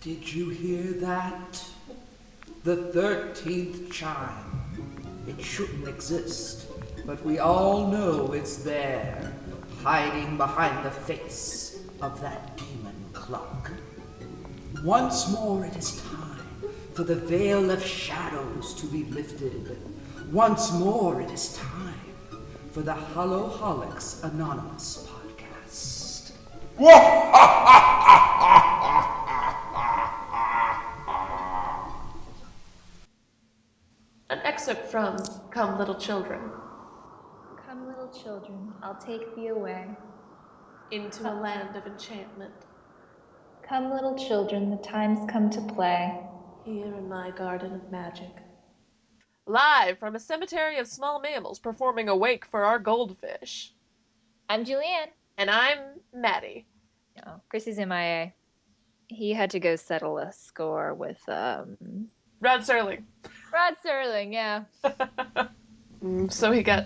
Did you hear that? The 13th chime. It shouldn't exist, but we all know it's there, hiding behind the face of that demon clock. Once more it is time for the veil of shadows to be lifted. Once more it is time for the Hallow-Holics Anonymous podcast. An excerpt from Come Little Children. Come, little children, I'll take thee away. Into a land of enchantment. Come, little children, the time's come to play. Here in my garden of magic. Live from a cemetery of small mammals performing a wake for our goldfish. I'm Julianne. And I'm Maddie. No, Chris is MIA. He had to go settle a score with Rod Serling. Rod Serling, yeah. So he got,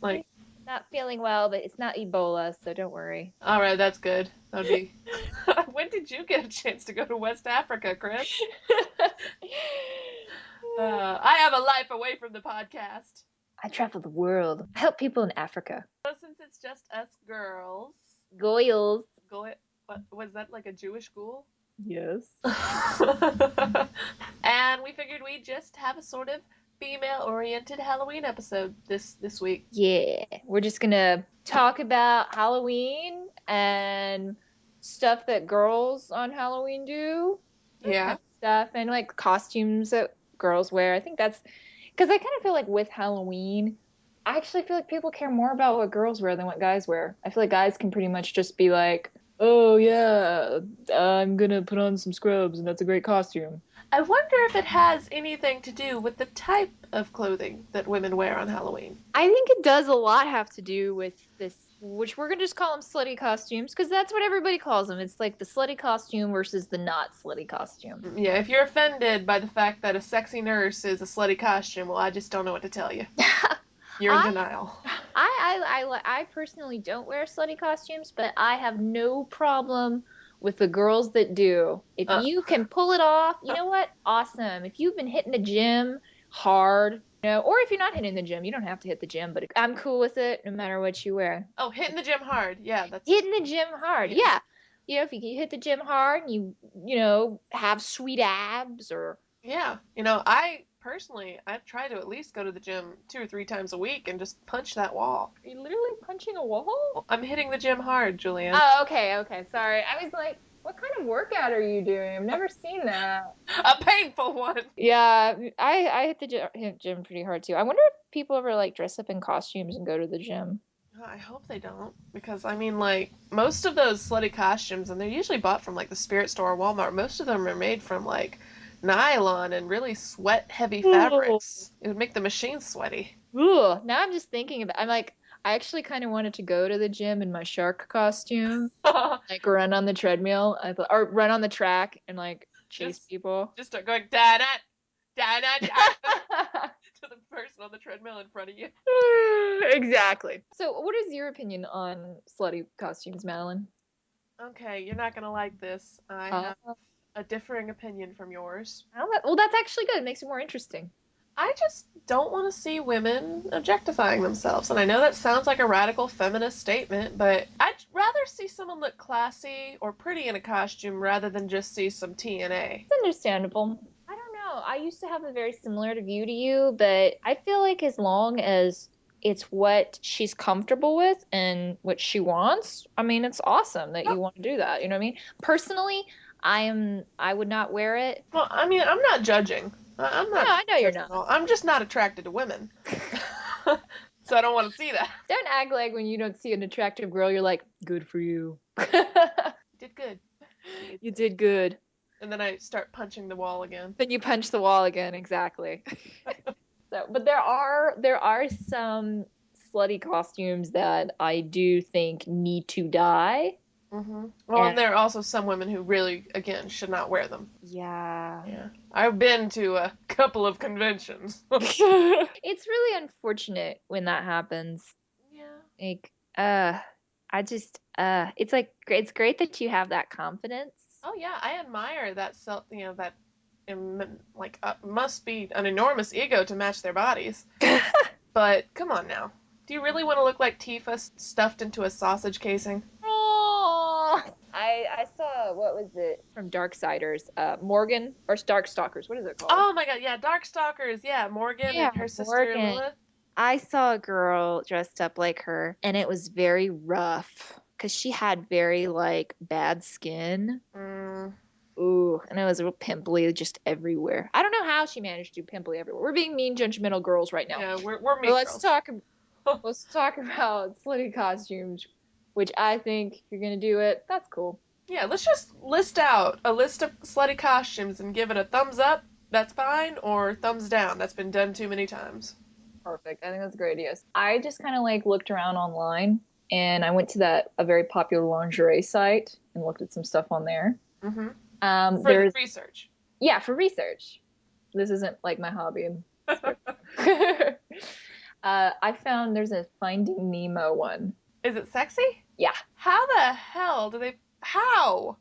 He's not feeling well, but it's not Ebola, so don't worry. Alright, that's good. That'd be. When did you get a chance to go to West Africa, Chris? I have a life away from the podcast. I travel the world. I help people in Africa. So since it's just us girls. Goyles. What was that, like a Jewish ghoul? Yes. And we figured we'd just have a sort of female-oriented Halloween episode this week. Yeah, we're just gonna talk about Halloween and stuff that girls on Halloween do. That Yeah. kind of stuff, and like costumes that girls wear. I think that's because I kind of feel like with Halloween, I actually feel like people care more about what girls wear than what guys wear. I feel like guys can pretty much just be like, oh yeah, I'm gonna put on some scrubs and that's a great costume. I wonder if it has anything to do with the type of clothing that women wear on Halloween. I think it does a lot have to do with this, which we're gonna just call them slutty costumes because that's what everybody calls them. It's like the slutty costume versus the not slutty costume. Yeah, if you're offended by the fact that a sexy nurse is a slutty costume, well, I just don't know what to tell you. You're in denial. I personally don't wear slutty costumes, but I have no problem with the girls that do. If you can pull it off, you know what? Awesome. If you've been hitting the gym hard, or if you're not hitting the gym, you don't have to hit the gym, but I'm cool with it no matter what you wear. Oh, hitting the gym hard. Yeah, that's hitting the gym hard. Yeah. If you can hit the gym hard and you have sweet abs or Yeah. I've tried to at least go to the gym 2 or 3 times a week and just punch that wall. Are you literally punching a wall? Well, I'm hitting the gym hard, Julianne. Oh, okay. Sorry. I was like, what kind of workout are you doing? I've never seen that. A painful one. Yeah, I hit the gym pretty hard too. I wonder if people ever like dress up in costumes and go to the gym. I hope they don't, because I mean, like, most of those slutty costumes, and they're usually bought from like the Spirit Store or Walmart. Most of them are made from like nylon and really sweat-heavy fabrics. It would make the machine sweaty. Ooh, now I'm just thinking about. I'm like, I actually kind of wanted to go to the gym in my shark costume, like run on the treadmill, or run on the track and like chase people. Just start going da da da to the person on the treadmill in front of you. Exactly. So, what is your opinion on slutty costumes, Madeline? Okay, you're not gonna like this. I Uh, have a differing opinion from yours. well, that's actually good. It makes it more interesting. I just don't want to see women objectifying themselves. And I know that sounds like a radical feminist statement, but I'd rather see someone look classy or pretty in a costume rather than just see some TNA. It's understandable. I don't know. I used to have a very similar view to you, but I feel like as long as it's what she's comfortable with and what she wants, I mean, it's awesome that you want to do that. You know what I mean? Personally, I would not wear it. Well, I mean, I'm not judging. I'm No, not I know you're judging not. at all. I'm just not attracted to women. So I don't want to see that. Don't act like when you don't see an attractive girl, you're like, good for you. Did good. You did good. And then I start punching the wall again. Then you punch the wall again, exactly. So, but there are some slutty costumes that I do think need to die. Mm-hmm. Well, and there are also some women who really, again, should not wear them. Yeah. Yeah. I've been to a couple of conventions. It's really unfortunate when that happens. Yeah. Like, I just, it's like, it's great that you have that confidence. Oh yeah, I admire that that must be an enormous ego to match their bodies. But come on now. Do you really want to look like Tifa stuffed into a sausage casing? Oh, I saw, what was it from Darksiders? Morgan or Darkstalkers. What is it called? Oh my god, yeah, Darkstalkers, yeah, Morgan Yeah, and her sister Morgan. Lilith. I saw a girl dressed up like her, and it was very rough because she had very like bad skin. Mm, Ooh, and it was real pimply just everywhere. I don't know how she managed to do pimply everywhere. We're being mean, judgmental girls right now. yeah, we're But meat girls. let's talk about slutty costumes, which I think if you're gonna do it, that's cool. Yeah, let's just list out a list of slutty costumes and give it a thumbs up, that's fine, or thumbs down, that's been done too many times. Perfect. I think that's a great idea. I just kind of like looked around online and I went to that a very popular lingerie site and looked at some stuff on there. Mm-hmm. For the There's research. yeah, for research. This isn't like my hobby in spare time. I found there's a Finding Nemo one. Is it sexy? Yeah. How the hell do they. How?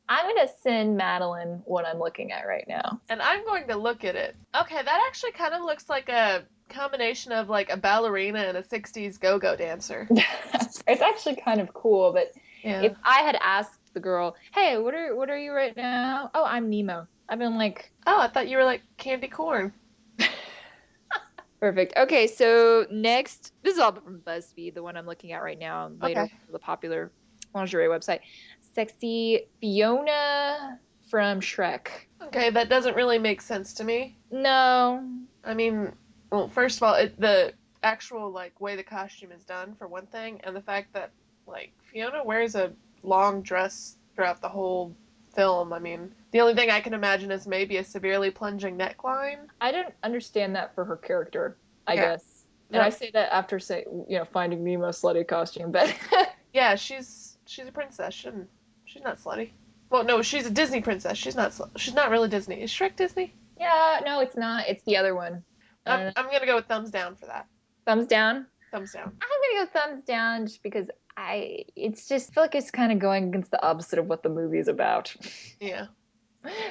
I'm gonna send Madeline what I'm looking at right now. And I'm going to look at it. Okay, that actually kind of looks like a combination of like a ballerina and a 60s go go dancer. It's actually kind of cool, but if Yeah. I had asked the girl, "Hey, what are you right now?" "Oh, I'm Nemo." I've been like, Oh, I thought you were like candy corn. perfect. Okay, so next, this is all from BuzzFeed, the one I'm looking at right now, later Okay. the popular lingerie website. Sexy Fiona from Shrek. Okay, that doesn't really make sense to me. No. I mean, well, first of all, the actual like way the costume is done for one thing, and the fact that like Fiona wears a long dress throughout the whole film. I mean, the only thing I can imagine is maybe a severely plunging neckline. I don't understand that for her character, I Yeah. guess. And I That, say that after Finding Nemo slutty costume, but yeah, she's a princess. Shouldn't she's not slutty. Well, no, she's a Disney princess. She's not really Disney. Is Shrek Disney? yeah, no, it's not. It's the other one. I don't know. I'm gonna go with thumbs down for that. Thumbs down. Thumbs down. I'm gonna go thumbs down just because it's just I feel like it's kind of going against the opposite of what the movie's about. Yeah.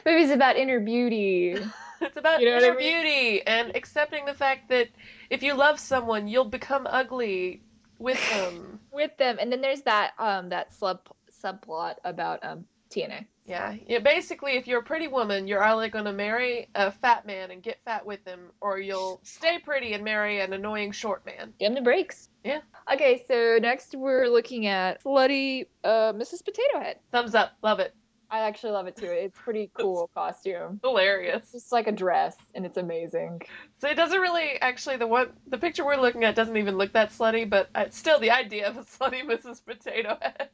Movie's about inner beauty. It's about You know what I inner mean? beauty and accepting the fact that if you love someone, you'll become ugly with them. With them, and then there's that subplot about TNA. Yeah. Yeah. Basically, if you're a pretty woman, you're either going to marry a fat man and get fat with him, or you'll stay pretty and marry an annoying short man. Give them the breaks. Yeah. Okay, so next we're looking at slutty Mrs. Potato Head. Thumbs up. Love it. I actually love it too. It's pretty It's cool costume. It's hilarious. just like a dress, and it's amazing. So it doesn't really actually the picture we're looking at doesn't even look that slutty, but still the idea of a slutty Mrs. Potato Head.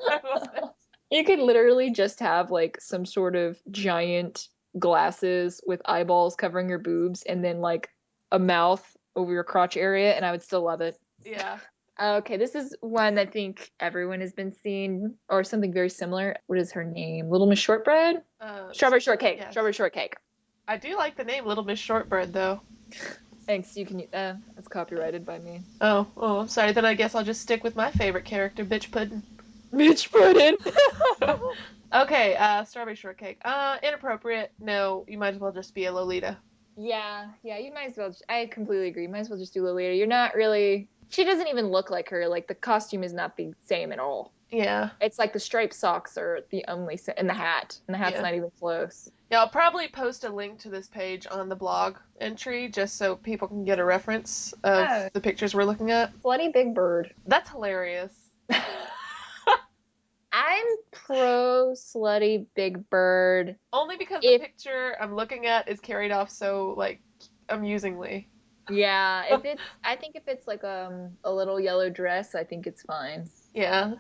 I love it. You could literally just have like some sort of giant glasses with eyeballs covering your boobs and then like a mouth over your crotch area, and I would still love it. Yeah. Okay, this is one I think everyone has been seeing, or something very similar. What is her name? Little Miss Shortbread? Strawberry Shortcake. Yes. Strawberry Shortcake. I do like the name Little Miss Shortbread, though. Thanks. You can. That's copyrighted by me. Oh, I'm sorry. Then I guess I'll just stick with my favorite character, Bitch Puddin'. Mitch Puddin. Okay, Strawberry Shortcake. Inappropriate. No, you might as well just be a Lolita. Yeah, yeah. You might as well. I completely agree. You might as well just do Lolita. You're not really. She doesn't even look like her. Like the costume is not the same at all. Yeah, It's like the striped socks are the only, and the hat, and the hat's yeah. not even close. Yeah, I'll probably post a link to this page on the blog entry just so people can get a reference of Oh, the pictures we're looking at. Slutty Big Bird. That's hilarious. I'm pro Slutty Big Bird. Only because the If picture I'm looking at is carried off so, like, amusingly. Yeah, if it's, I think if it's like a little yellow dress, I think it's fine. Yeah.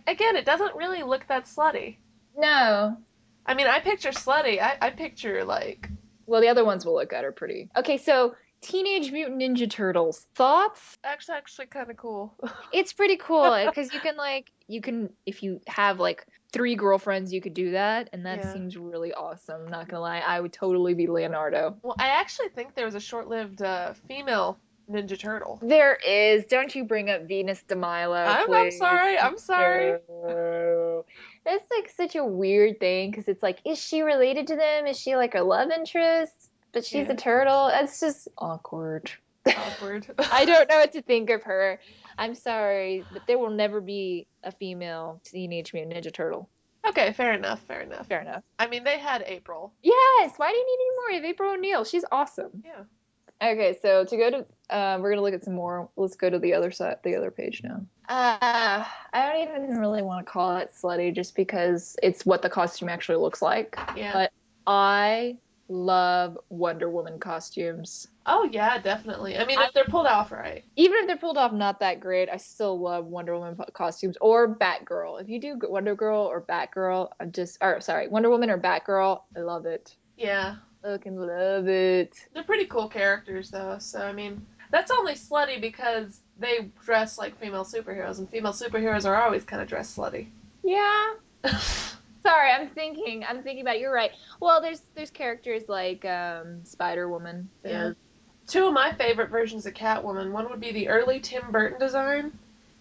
Again, it doesn't really look that slutty. No. I mean, I picture slutty. I picture, like, Well, the other ones we'll look at are pretty. Okay, so Teenage Mutant Ninja Turtles. Thoughts? actually kind of cool. It's pretty cool because you can if you have like three girlfriends, you could do that, and that Yeah. seems really awesome. Not gonna lie, I would totally be Leonardo. Well, I actually think there was a short-lived female Ninja Turtle. There is. Don't you bring up Venus de Milo, I'm please. sorry. I'm sorry. No. It's like such a weird thing because it's like, is she related to them? Is she like a love interest? But she's a Yeah. turtle. It's just awkward. Awkward. I don't know what to think of her. I'm sorry, but there will never be a female Teenage Mutant Ninja Turtle. Okay, fair enough, fair enough. Fair enough. I mean, they had April. Yes. Why do you need any more? You have April O'Neil. She's awesome. Yeah. Okay, so to go to, we're gonna look at some more. Let's go to the other side, the other page now. I don't even really want to call it slutty just because it's what the costume actually looks like. Yeah. But I love Wonder Woman costumes. Oh yeah, definitely. I mean, I, if they're pulled off right. even if they're pulled off not that great, I still love Wonder Woman costumes or Batgirl. If you do Wonder Girl or Batgirl, or sorry, Wonder Woman or Batgirl, I love it. Yeah. Fucking love it. They're pretty cool characters though. So I mean, that's only slutty because they dress like female superheroes, and female superheroes are always kind of dressed slutty. Yeah. Sorry, I'm thinking about it. You're right. Well, there's characters like Spider Woman that Yeah. are Two of my favorite versions of Catwoman. One would be the early Tim Burton design.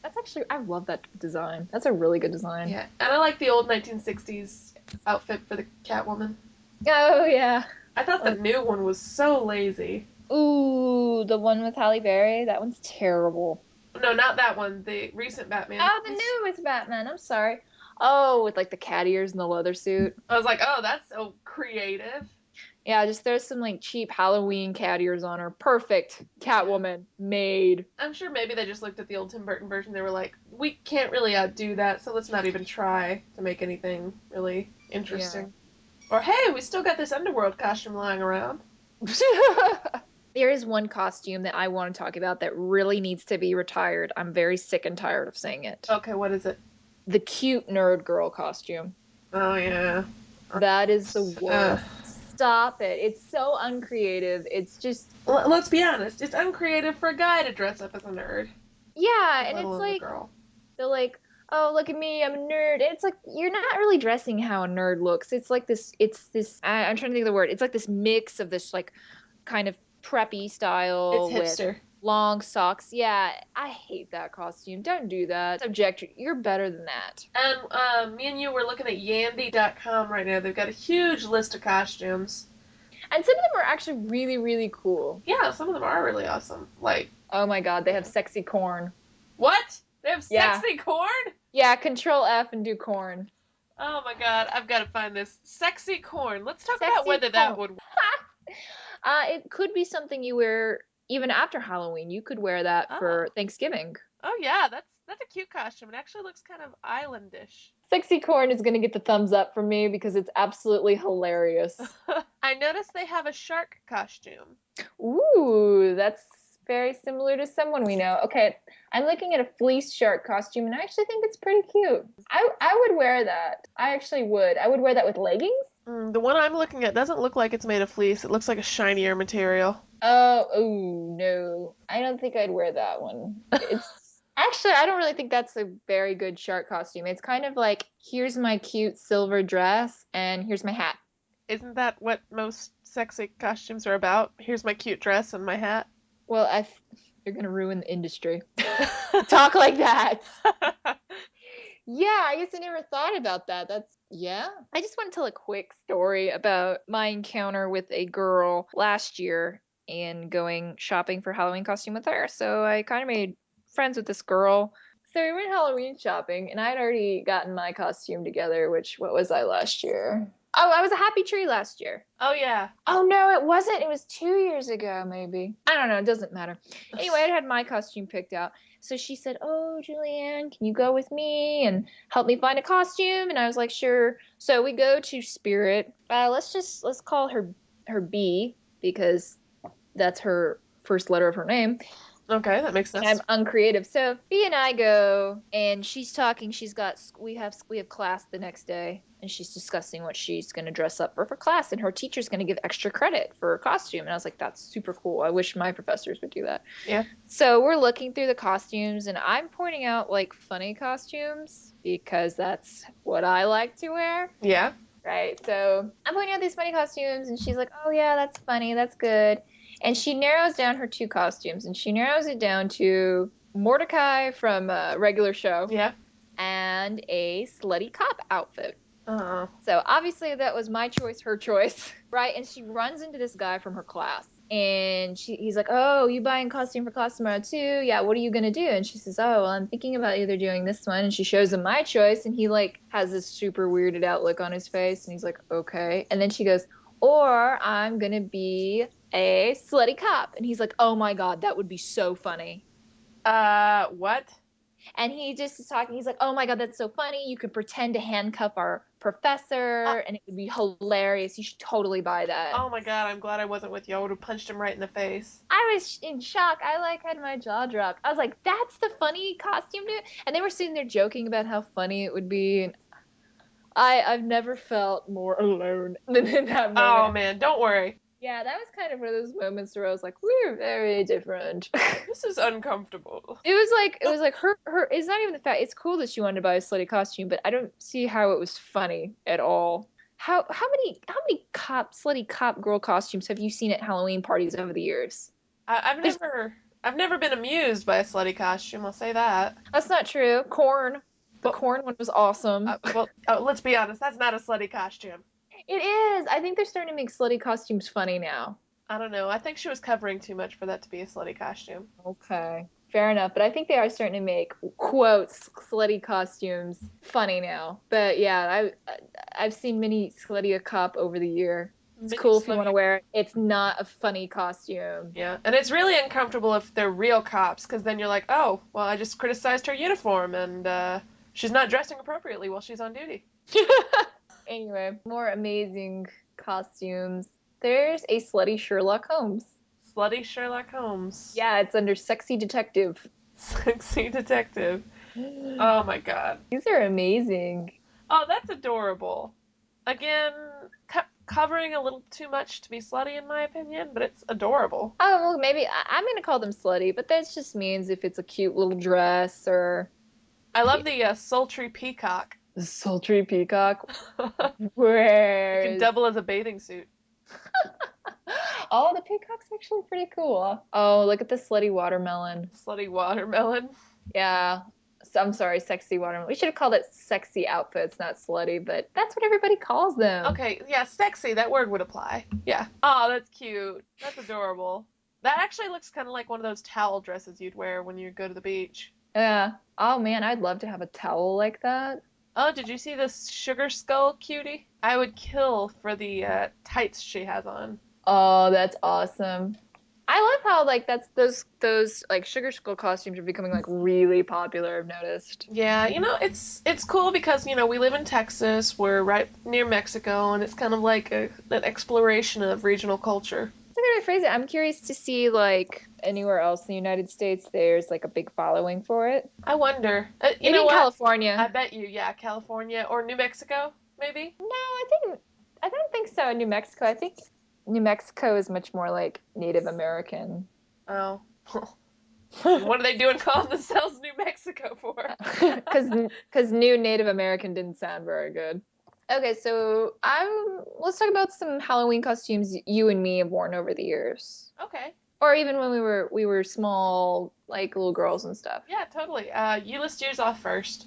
that's actually I love that design. That's a really good design. Yeah, and I like the old 1960s outfit for the Catwoman. Oh yeah. I thought the Oh, new one was so lazy. ooh, the one with Halle Berry, that one's terrible. No, not that one. The recent Batman. Oh, the newest Batman. I'm sorry. Oh, with like the cat ears and the leather suit. I was like, oh, that's so creative. Yeah, just throw some like cheap Halloween cat ears on her. Perfect. Yeah. Catwoman made. I'm sure maybe they just looked at the old Tim Burton version. They were like, we can't really outdo that, so let's not even try to make anything really Yeah. interesting. Or hey, we still got this underworld costume lying around. There is one costume that I want to talk about that really needs to be retired. I'm very sick and tired of saying it. Okay, what is it? The cute nerd girl costume. Oh yeah. That is the Uh, worst. Stop it. It's so uncreative. It's just, let's be honest. It's uncreative for a guy to dress up as a nerd, yeah. And let it's alone a like, girl. they're like, oh, look at me, I'm a nerd. And it's like, you're not really dressing how a nerd looks. I'm trying to think of the word. It's like this mix of this, like, kind of preppy It's style with hipster. long socks. Yeah, I hate that costume. Don't do that. Subject, you're better than that. And me and you were looking at yandy.com right now. They've got a huge list of costumes. And some of them are actually really, really cool. Yeah, some of them are really awesome. Like, Oh my God, they have yeah. sexy corn. What? They have Yeah. sexy corn? Yeah, control F and do corn. Oh my god, I've got to find this. Sexy corn. Let's talk about Sexy whether that corn. would. It could be something you wear even after Halloween. You could wear that Oh. for Thanksgiving. Oh yeah, that's a cute costume. It actually looks kind of islandish. Sexy corn is going to get the thumbs up from me because it's absolutely hilarious. I noticed they have a shark costume. Ooh, that's very similar to someone we know. Okay, I'm looking at a fleece shark costume and I actually think it's pretty cute. I would wear that. I actually would. I would wear that with leggings. The one I'm looking at doesn't look like it's made of fleece. It looks like a shinier material. Oh, no. I don't think I'd wear that one. It's actually, I don't really think that's a very good shark costume. It's kind of like, here's my cute silver dress and here's my hat. Isn't that what most sexy costumes are about? Here's my cute dress and my hat. Well, you're gonna ruin the industry. Talk like that. Yeah, I guess I never thought about that. Yeah. I just want to tell a quick story about my encounter with a girl last year and going shopping for Halloween costume with her. So I kind of made friends with this girl. So we went Halloween shopping and I'd already gotten my costume together, which, what was I last year? Oh, I was a happy tree last year. Oh yeah. Oh no, it wasn't. It was 2 years ago, maybe. I don't know. It doesn't matter. Anyway, I had my costume picked out. So she said, "Oh, Julianne, can you go with me and help me find a costume?" And I was like, "Sure." So we go to Spirit. Let's call her B because that's her first letter of her name. Okay, that makes And I'm sense. uncreative. So B and I go, and she's talking. We have class the next day, and she's discussing what she's going to dress up for class, and her teacher's going to give extra credit for her costume. And I was like, that's super cool. I wish my professors would do that. Yeah. So we're looking through the costumes, and I'm pointing out like funny costumes because that's what I like to wear. Yeah. Right. So I'm pointing out these funny costumes, and she's like, "Oh yeah, that's funny. That's good." And she narrows down her two costumes, and she narrows it down to Mordecai from a regular show Yeah. and a slutty cop outfit. Uh, So obviously that was my choice, her choice, right? And she runs into this guy from her class. And he's like, "Oh, you buying costume for class tomorrow too? Yeah, what are you gonna do?" And she says, "Oh, well, I'm thinking about either doing this one." And she shows him my choice, and he like has this super weirded out look on his face, and he's like, "Okay." And then she goes, "Or I'm gonna be a slutty cop." And he's like, "Oh my God, that would be so funny." what? And he just is talking. He's like, "Oh my God, that's so funny. You could pretend to handcuff our Uh, professor and it would be hilarious. You should totally buy that." oh my god, I'm glad I wasn't with you. I would have punched him right in the face. I was in shock. I like had my jaw dropped. I was like, "That's the funny costume, dude." And they were sitting there joking about how funny it would be. And I've never felt more alone than in that Oh moment. man, don't worry. Yeah, that was kind of one of those moments where I was like, "We're very different." This is uncomfortable. It was like her it's not even the fact it's cool that she wanted to buy a slutty costume, but I don't see how it was funny at all. How many slutty cop girl costumes have you seen at Halloween parties over the years? I've There's I've never been amused by a slutty costume. I'll say that. That's not true. Corn. The But corn one was awesome. let's be honest. That's not a slutty costume. It is. I think they're starting to make slutty costumes funny now. I don't know. I think she was covering too much for that to be a slutty costume. Okay. Fair enough. But I think they are starting to make quotes slutty costumes funny now. But yeah, I've seen many slutty a cop over the year. It's Mini cool if you want to slutty. wear it. It's not a funny costume. Yeah, and it's really uncomfortable if they're real cops, because then you're like, oh, well, I just criticized her uniform, and she's not dressing appropriately while she's on duty. Anyway, more amazing costumes. There's a slutty Sherlock Holmes. Slutty Sherlock Holmes. Yeah, it's under sexy detective. Sexy detective. These Oh my god. are amazing. Oh, that's adorable. Again, covering a little too much to be slutty, in my opinion, but it's adorable. Oh, well, maybe I'm gonna call them slutty, but that just means if it's a cute little dress or I love cute. the sultry peacock. Sultry peacock. It Where can is? double as a bathing suit. Oh, the peacock's actually pretty cool. Oh, look at the slutty watermelon. Slutty watermelon. Yeah. So, I'm sorry, sexy watermelon. We should have called it sexy outfits, not slutty, but that's what everybody calls them. Okay, yeah, sexy, that word would apply. Yeah. Oh, that's cute. That's adorable. That actually looks kind of like one of those towel dresses you'd wear when you go to the beach. Yeah. Oh man, I'd love to have a towel like that. Oh, did you see this sugar skull cutie? I would kill for the tights she has on. Oh, that's awesome. I love how like that's those like sugar skull costumes are becoming like really popular, I've noticed. Yeah, it's cool because we live in Texas. We're right near Mexico, and it's kind of like an exploration of regional culture. That's a good way to phrase it. I'm curious to see like anywhere else in the United States there's like a big following for it. I wonder. You Maybe know in what? I California. bet you, yeah, California or New Mexico, maybe. No, I don't think so in New Mexico. I think New Mexico is much more like Native American. Oh. Then what are they doing calling themselves New Mexico for? Because new Native American didn't sound very good. Okay, so I'm let's talk about some Halloween costumes you and me have worn over the years. Okay. Or even when we were small, like little girls and stuff. Yeah, totally. You list yours off first.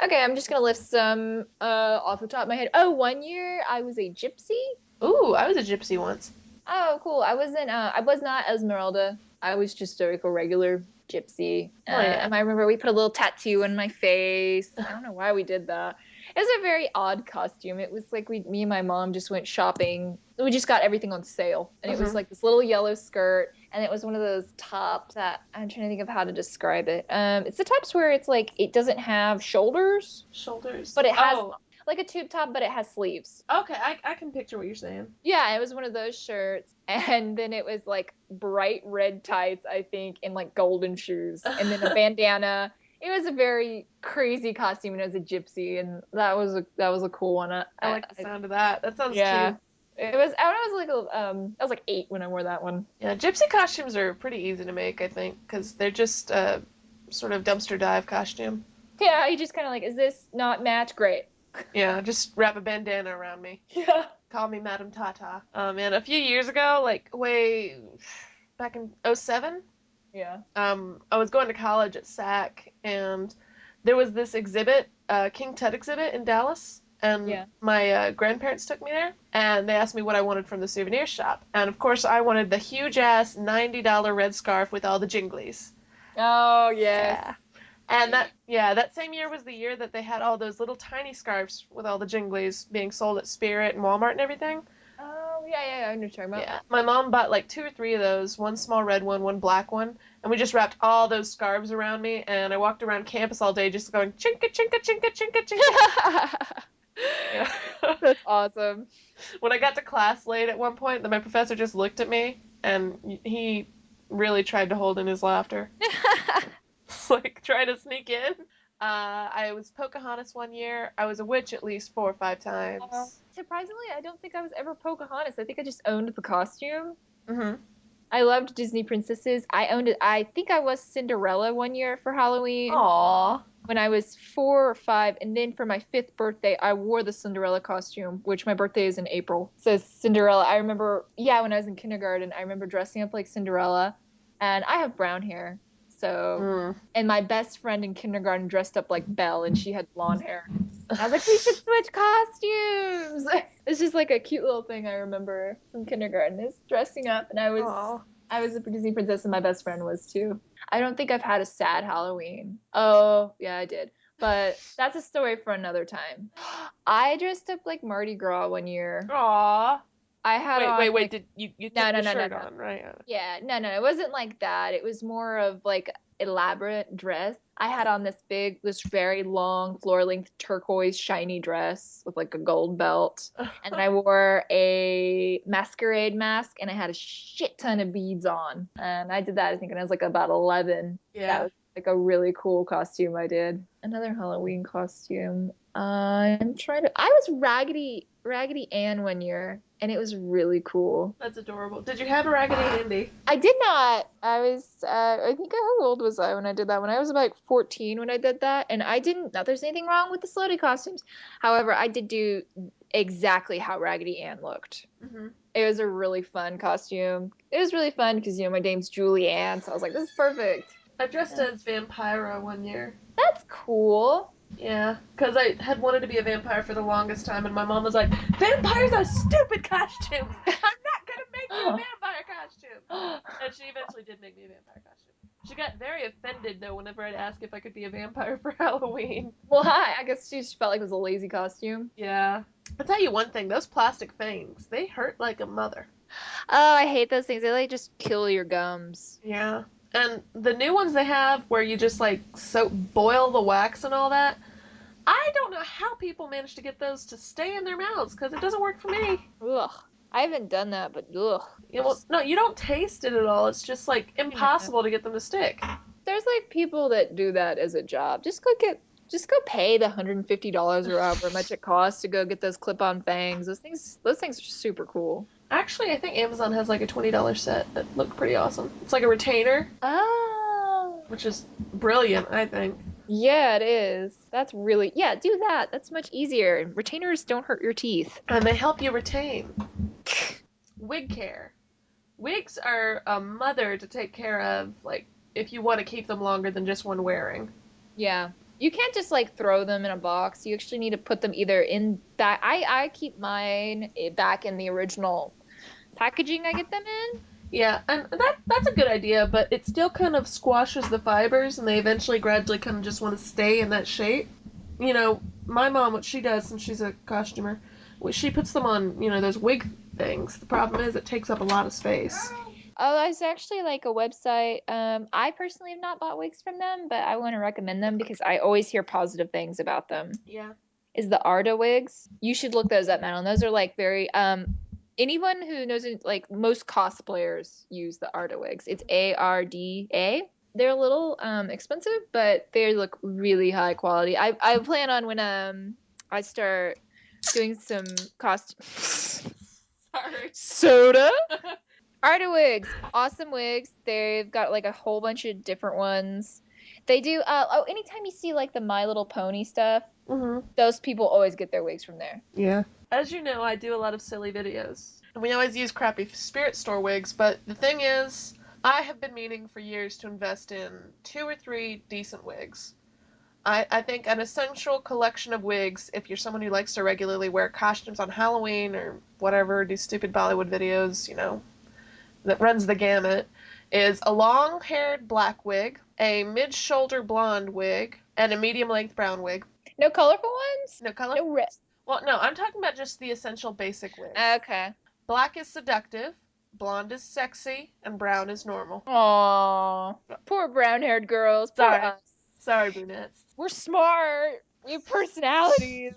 Okay, I'm just gonna list some off the top of my head. Oh, one year I was a gypsy. Ooh, I was a gypsy once. Oh, cool. I was not Esmeralda. I was just a regular gypsy. Oh yeah. And I remember we put a little tattoo on my face. I don't know why we did that. It was a very odd costume. It was like me and my mom just went shopping. We just got everything on sale. And it was Hmm. like this little yellow skirt. And it was one of those tops that I'm trying to think of how to describe it. It's the types where it's like it doesn't have shoulders, Shoulders. but it has Oh, like a tube top, but it has sleeves. okay. I can picture what you're saying. Yeah, it was one of those shirts. And then it was like bright red tights, I think, and like golden shoes, and then a bandana. It was a very crazy costume, and it was a gypsy, and that was a cool one. I like the sound of that. That sounds Yeah, cute. I was like 8 when I wore that one. Yeah, gypsy costumes are pretty easy to make, I think, because they're just sort of dumpster dive costume. Yeah, you just kind of like, is this not match? Great. Yeah, just wrap a bandana around me. Yeah. Call me Madame Tata. And a few years ago, like way back in '07, Yeah. I was going to college at SAC, and there was this exhibit, King Tut exhibit in Dallas, and Yeah. my grandparents took me there, and they asked me what I wanted from the souvenir shop, and of course I wanted the huge ass $90 red scarf with all the jinglies. Oh, yes. Yeah. And that same year was the year that they had all those little tiny scarves with all the jinglies being sold at Spirit and Walmart and everything. Oh, yeah, yeah, I know what you're talking about. Yeah, my mom bought like two or three of those, one small red one black one, and we just wrapped all those scarves around me, and I walked around campus all day just going chinka chinka chinka chinka chinka. Yeah. That's awesome. When I got to class late at one point, then my professor just looked at me, and he really tried to hold in his laughter, like trying to sneak in. I was Pocahontas one year. I was a witch at least 4 or 5 times. Surprisingly, I don't think I was ever Pocahontas. I think I just owned the costume. Mm-hmm. I loved Disney princesses. I owned it. I think I was Cinderella one year for Halloween Aww. when I was 4 or 5. And then for my 5th birthday, I wore the Cinderella costume, which my birthday is in April. So Cinderella, I remember, yeah, when I was in kindergarten, I remember dressing up like Cinderella. And I have brown hair. So, Mm. and my best friend in kindergarten dressed up like Belle and she had blonde hair. I was like, we should switch costumes. It's just like a cute little thing I remember from kindergarten is dressing up, and Aw. I was a Disney princess, and my best friend was too. I don't think I've had a sad Halloween. Oh, yeah, I did, but that's a story for another time. I dressed up like Mardi Gras one year. Aw. I had Wait, on wait, wait. like Did you no, kept no, the no, no, shirt no. on, right? Yeah, no, no, it wasn't like that. It was more of like elaborate dress. I had on this very long floor-length turquoise shiny dress with like a gold belt. And then I wore a masquerade mask and I had a shit ton of beads on. And I did that, I think, when I was like about 11. That Yeah. was like a really cool costume I did. Another Halloween costume. I was Raggedy Ann one year, and it was really cool. That's adorable. Did you have a Raggedy Andy? I did not. I think, how old was I when I did that? When I was about 14 when I did that. And I didn't, not there's anything wrong with the slutty costumes. However, I did do exactly how Raggedy Ann looked. Mm-hmm. It was a really fun costume. It was really fun because, my name's Julianne. So I was like, this is perfect. I dressed as Vampira one year. That's cool. Yeah, because I had wanted to be a vampire for the longest time, and my mom was like, "Vampires are stupid costumes. I'm not gonna make you a vampire costume." And she eventually did make me a vampire costume. She got very offended though whenever I'd ask if I could be a vampire for Halloween. Well, I guess she just felt like it was a lazy costume. Yeah. I'll tell you one thing, those plastic fangs, they hurt like a mother. Oh, I hate those things. They like just kill your gums. Yeah. And the new ones they have where you just like boil the wax and all that, I don't know how people manage to get those to stay in their mouths because it doesn't work for me. Ugh. I haven't done that, but ugh. No, you don't taste it at all. It's just like Yeah. impossible to get them to stick. There's like people that do that as a job. Just go pay the $150 or however much it costs to go get those clip-on fangs. Those things are super cool. Actually, I think Amazon has like a $20 set that look pretty awesome. It's like a retainer, Oh. which is brilliant, I think. Yeah, it is. Yeah, do that. That's much easier. Retainers don't hurt your teeth. And they help you retain. Wig care. Wigs are a mother to take care of, like, if you want to keep them longer than just one wearing. Yeah. You can't just like throw them in a box. You actually need to put them either in that. I keep mine back in the original packaging I get them in. Yeah, and that's a good idea, but it still kind of squashes the fibers, and they eventually gradually kind of just want to stay in that shape. My mom, what she does, since she's a costumer, she puts them on, those wig things. The problem is it takes up a lot of space. Oh, there's actually like a website. I personally have not bought wigs from them, but I want to recommend them because I always hear positive things about them. Yeah. Is the Arda wigs? You should look those up, Madeline. Those are like very anyone who knows it, like most cosplayers use the Arda wigs. It's ARDA. They're a little expensive, but they look really high quality. I plan on when I start doing some costume Sorry. soda. Arda wigs, awesome wigs. They've got like a whole bunch of different ones. They do anytime you see like the My Little Pony stuff, Mm-hmm. those people always get their wigs from there. Yeah. As you know, I do a lot of silly videos. And we always use crappy spirit store wigs, but the thing is, I have been meaning for years to invest in 2 or 3 decent wigs. I think an essential collection of wigs, if you're someone who likes to regularly wear costumes on Halloween or whatever, do stupid Bollywood videos, that runs the gamut, is a long-haired black wig, a mid-shoulder blonde wig, and a medium-length brown wig. No colorful ones? No color? No red. Well, no, I'm talking about just the essential basic wigs. Okay. Black is seductive, blonde is sexy, and brown is normal. Aww. Poor brown-haired girls. Poor Sorry. us. Sorry, brunettes. We're smart. We have personalities.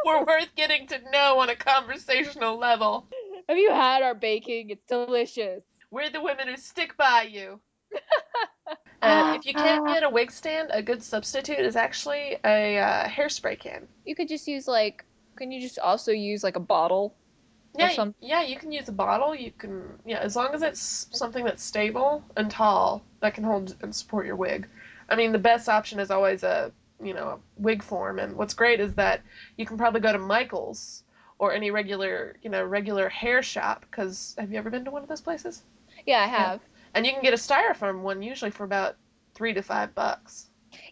We're worth getting to know on a conversational level. Have you had our baking? It's delicious. We're the women who stick by you. If you can't get a wig stand, a good substitute is actually a hairspray can. You could just use can you just also use like a bottle or Yeah, something? yeah, you can use a bottle. You can, yeah, as long as it's something that's stable and tall that can hold and support your wig. I mean, the best option is always a wig form. And what's great is that you can probably go to Michael's or any regular hair shop. Because have you ever been to one of those places? Yeah, I Yeah. have. And you can get a styrofoam one usually for about $3 to $5.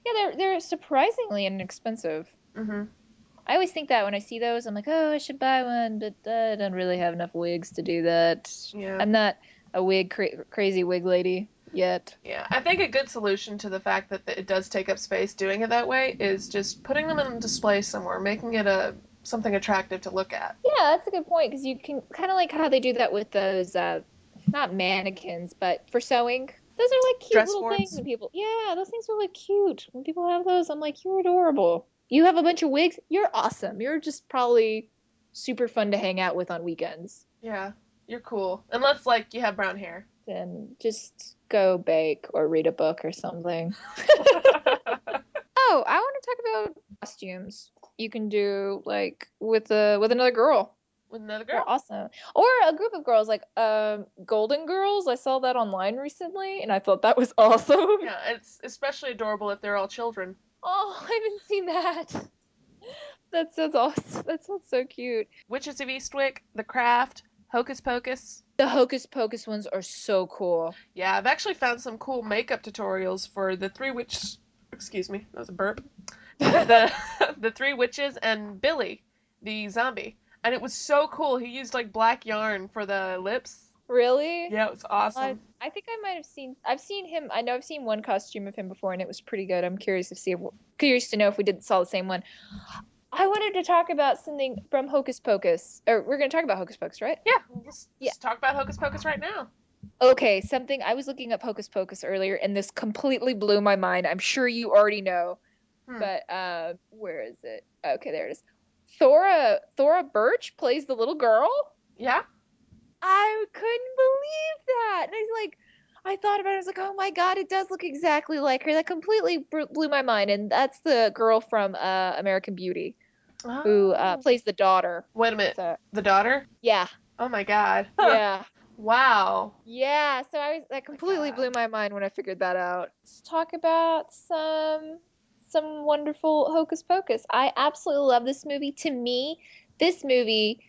Yeah, they're surprisingly inexpensive. Mm-hmm. I always think that when I see those, I'm like, oh, I should buy one, but I don't really have enough wigs to do that. Yeah. I'm not a crazy wig lady yet. Yeah, I think a good solution to the fact that it does take up space doing it that way is just putting them in display somewhere, making it something attractive to look at. Yeah, that's a good point because you can kind of like how they do that with those not mannequins, but for sewing. Those are like cute Dress little things boards. and people, yeah, those things are like cute. When people have those, I'm like, you're adorable. You have a bunch of wigs, you're awesome. You're just probably super fun to hang out with on weekends. Yeah, you're cool. Unless like you have brown hair. Then just go bake or read a book or something. Oh, I want to talk about costumes. You can do like with another girl. With another They're girl. awesome. Or a group of girls, like Golden Girls. I saw that online recently, and I thought that was awesome. Yeah, it's especially adorable if they're all children. Oh, I haven't seen that. That sounds awesome. That sounds so cute. Witches of Eastwick, The Craft, Hocus Pocus. The Hocus Pocus ones are so cool. Yeah, I've actually found some cool makeup tutorials for the three witch. Excuse me, that was a burp. The the three witches and Billy, the zombie, and it was so cool. He used like black yarn for the lips. Really? Yeah, it was awesome. I think I might have seen. I've seen him. I know I've seen one costume of him before, and it was pretty good. I'm curious to know if we didn't saw the same one. I wanted to talk about something from Hocus Pocus. Or we're going to talk about Hocus Pocus, right? Yeah, Yeah. let's talk about Hocus Pocus right now. Okay, something I was looking up Hocus Pocus earlier, and this completely blew my mind. I'm sure you already know, Hmm. but where is it? Okay, there it is. Thora Birch plays the little girl. Yeah. I couldn't believe that. And I thought about it. I was like, oh my God, it does look exactly like her. That completely blew my mind. And that's the girl from American Beauty who Oh. plays the daughter. Wait a minute. So The daughter? yeah, Oh my god. Huh. yeah, Wow. yeah. So that Oh my completely blew god. my mind when I figured that out. Let's talk about some wonderful Hocus Pocus. I absolutely love this movie. To me, this movie.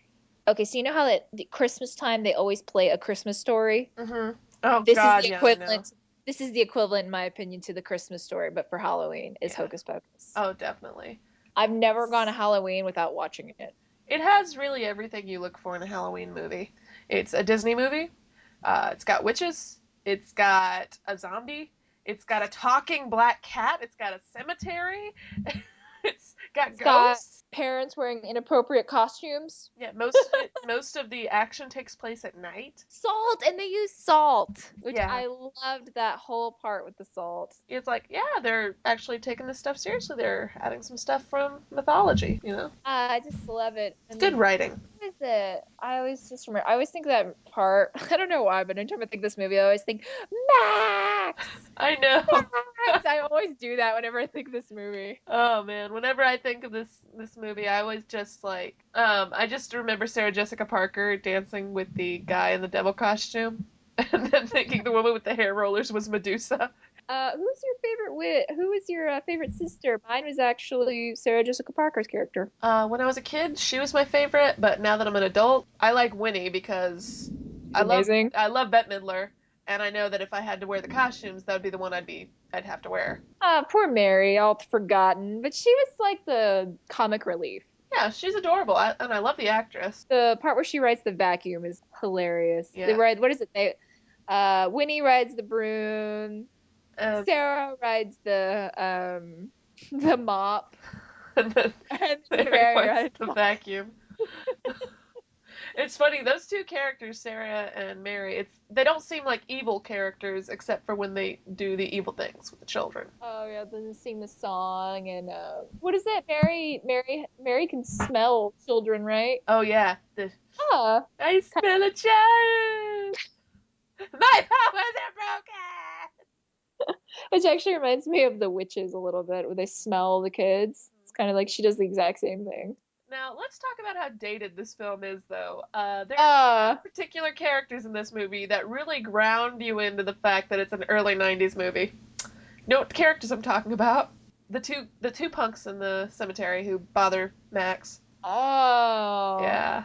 Okay, so you know how at the Christmas time they always play A Christmas Story? Mhm. Oh This is god, the yeah, I know. equivalent. This is the equivalent, in my opinion, to the Christmas Story, but for Halloween is Yeah. Hocus Pocus. Oh, definitely. I've never gone to Halloween without watching it. It has really everything you look for in a Halloween movie. It's a Disney movie. It's got witches. It's got a zombie. It's got a talking black cat. It's got a cemetery. It's got It's got ghosts. parents wearing inappropriate costumes. Yeah, most of the action takes place at night. Salt, and they use salt, which Yeah. I loved that whole part with the salt. It's like, yeah, they're actually taking this stuff seriously. They're adding some stuff from mythology. I just love it. It's good And writing. what is it? I always just remember. I always think that part. I don't know why, but anytime I think this movie, I always think Max. I know. Max. I always do that whenever I think this movie. Oh man, whenever I think of this movie, I always just I just remember Sarah Jessica Parker dancing with the guy in the devil costume, and then thinking the woman with the hair rollers was Medusa. Who's your favorite Who is your favorite sister? Mine was actually Sarah Jessica Parker's character. When I was a kid, she was my favorite, but now that I'm an adult, I like Winnie because She's I love amazing. I love Bette Midler, and I know that if I had to wear the costumes, that would be the one I'd be I'd have to wear. Poor Mary, all forgotten, but she was like the comic relief. Yeah, she's adorable, and I love the actress. The part where she rides the vacuum is hilarious. They Yeah, ride, what is it? Winnie rides the broom. and, Sarah rides the the mop, and then and Mary Mary wipes rides the the. vacuum. It's funny, those two characters, Sarah and Mary, they don't seem like evil characters except for when they do the evil things with the children. Oh yeah, then sing the song and what is it? Mary can smell children, right? Oh yeah, Ah, I smell a child. My powers are broken. which actually reminds me of the witches a little bit, where they smell the kids. It's kind of like she does the exact same thing. Now let's talk about how dated this film is, though. There are Ah, particular characters in this movie that really ground you into the fact that it's an early '90s movie. You know what characters I'm talking about? The two punks in the cemetery who bother Max. oh. Yeah,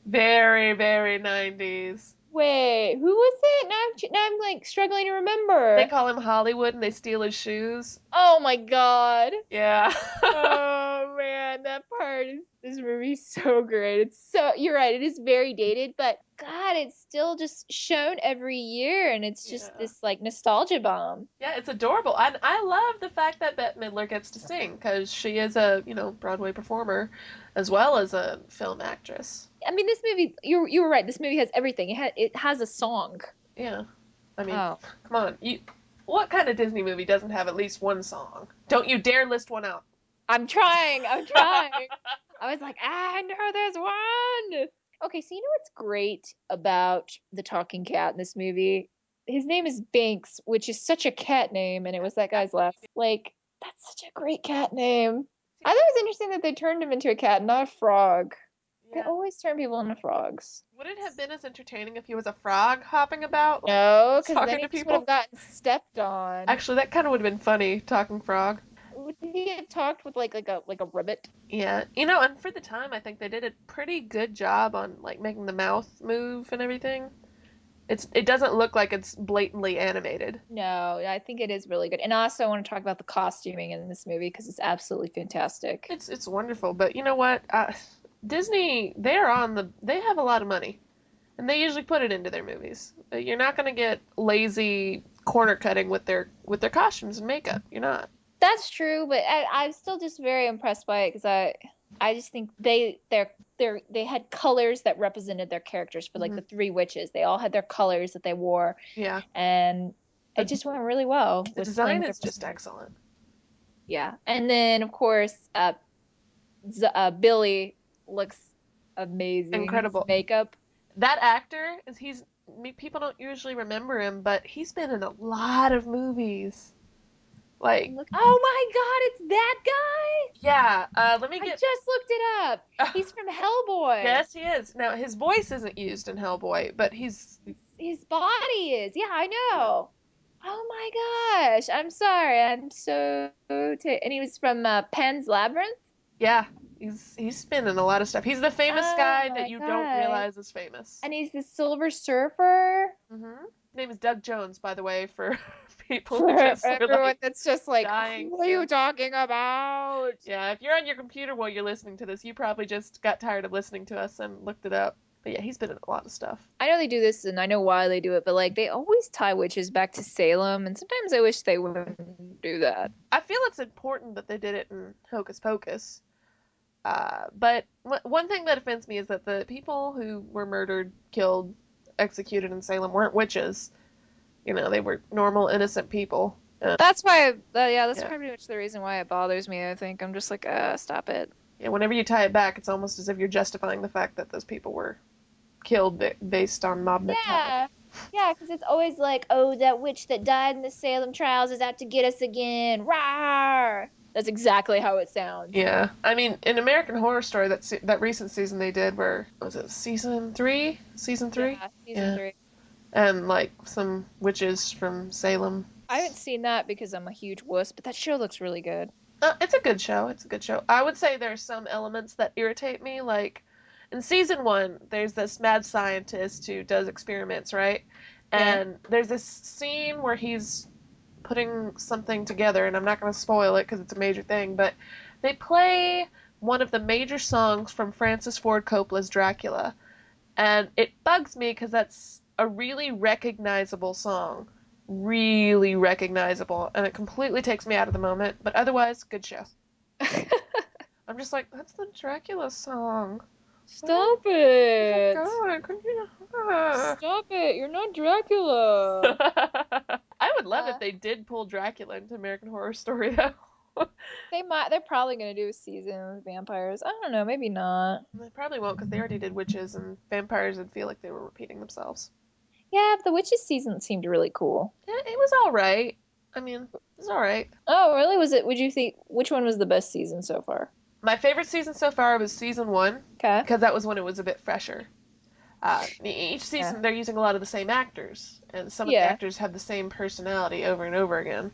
very very '90s. Wait, who was it? Now I'm like struggling to They remember. call him Hollywood and they steal his shoes. Oh my God. Yeah. Oh man, that part is this movie's so great. It's so you're right, it is very dated, but God, it's still just shown every year and it's just Yeah. this like nostalgia bomb. Yeah, it's adorable. And I love the fact that Bette Midler gets to sing because she is a, Broadway performer as well as a film actress. I mean, this movie, you were right. This movie has everything. It has a song. Yeah. I mean, Oh, come on. What kind of Disney movie doesn't have at least one song? Don't you dare list one out. I'm trying. I'm trying. I was like, I know there's one. Okay, so you know what's great about the talking cat in this movie? His name is Banks, which is such a cat name, and it was that guy's last. Like, that's such a great cat name. I thought it was interesting that they turned him into a cat, not a frog. They Yeah. always turn people into frogs. Would it have been as entertaining if he was a frog hopping about, like, No, because then talking he to just would have people? gotten stepped on. Actually, that kind of would have been funny, talking frog. Would he have talked with like a ribbit? Yeah, and for the time, I think they did a pretty good job on like making the mouth move and everything. It doesn't look like it's blatantly animated. No, I think it is really good. And also, I want to talk about the costuming in this movie because it's absolutely fantastic. It's wonderful, but you know what? Disney, they have a lot of money, and they usually put it into their movies. You're not gonna get lazy corner cutting with their costumes and makeup. You're not. That's true, but I'm still just very impressed by it because I just think they had colors that represented their characters for like Hmm. the three witches. They all had their colors that they wore, Yeah, and it the just went really well the with playing design with their is just personalities. excellent, Yeah, and then of course, Billy looks amazing. His incredible. makeup. That actor is he's people don't usually remember him, but he's been in a lot of movies. Like, Oh my God, it's that guy! yeah, let me I get. just looked it up. He's from Hellboy. Yes, he is. Now his voice isn't used in Hellboy, but he's His body is. Yeah, I yeah, know. Oh my gosh. I'm sorry. I'm so and he was from Pan's Labyrinth. yeah, he's been in a lot of stuff. He's the famous Oh guy that my you don't God. realize is famous. And he's the Silver Surfer. His name is Doug Jones, by the way, for people who For just were everyone like that's just like, dying who are you to. talking about? Yeah, if you're on your computer while you're listening to this, you probably just got tired of listening to us and looked it up. But yeah, he's been in a lot of stuff. I know they do this and I know why they do it, but like they always tie witches back to Salem, and sometimes I wish they wouldn't do that. I feel it's important that they did it in Hocus Pocus. But one thing that offends me is that the people who were murdered, killed, executed in Salem weren't witches. They were normal, innocent people. That's why, yeah, that's Yeah, pretty much the reason why it bothers me. I think I'm just like, stop it. yeah. Whenever you tie it back, it's almost as if you're justifying the fact that those people were killed based on mob mentality. Yeah. Yeah, because it's always like, oh, that witch that died in the Salem trials is out to get us again. Rawr! That's exactly how it sounds. Yeah, I mean, in American Horror Story, that recent season they did, where was it season three? Season three? Yeah, season Yeah, three. and like some witches from Salem. I haven't seen that because I'm a huge wuss, but that show looks really good. It's a good show. It's a good show. I would say there's some elements that irritate me. Like in season one, there's this mad scientist who does experiments, right? Yeah. And there's this scene where he's putting something together, and I'm not going to spoil it because it's a major thing, but they play one of the major songs from Francis Ford Coppola's Dracula. And it bugs me because that's a really recognizable song. Really recognizable. And it completely takes me out of the moment. But otherwise, good show. I'm just like, that's the Dracula song. Stop Oh it. God, couldn't you? Stop it. You're not Dracula. I would love if they did pull Dracula into American Horror Story, though. They're probably gonna do a season with vampires. I don't know, maybe not. They probably won't because they already did witches, and vampires would feel like they were repeating themselves. Yeah, the witches season seemed really cool. It was all right. I mean, it was all right. Oh, really? Would you think, which one was the best season so far? My favorite season so far was season 1 Okay. because that was when it was a bit fresher. Each Yeah. season they're using a lot of the same actors, and some of the Yeah. actors have the same personality over and over again.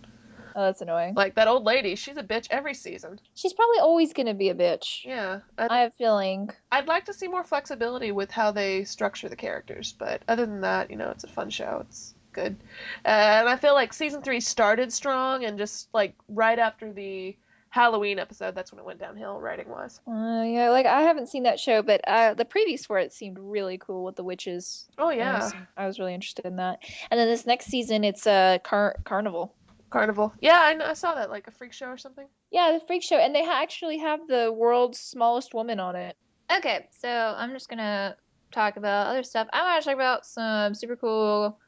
Oh, that's annoying. Like that old lady, she's a bitch every season. She's probably always gonna be a bitch. Yeah, I have a feeling. I'd like to see more flexibility with how they structure the characters, but other than that, it's a fun show. It's good, and I feel like season 3 started strong, and just like right after the Halloween episode, that's when it went downhill writing wise. Yeah, like I haven't seen that show, but the previews for it seemed really cool with the witches. Oh yeah, I was really interested in that. And then this next season, it's carnival. Carnival. Yeah, I saw that, like a freak show or something. Yeah, the freak show, and they actually have the world's smallest woman on it. Okay, so I'm just gonna talk about other stuff. I want to talk about some super cool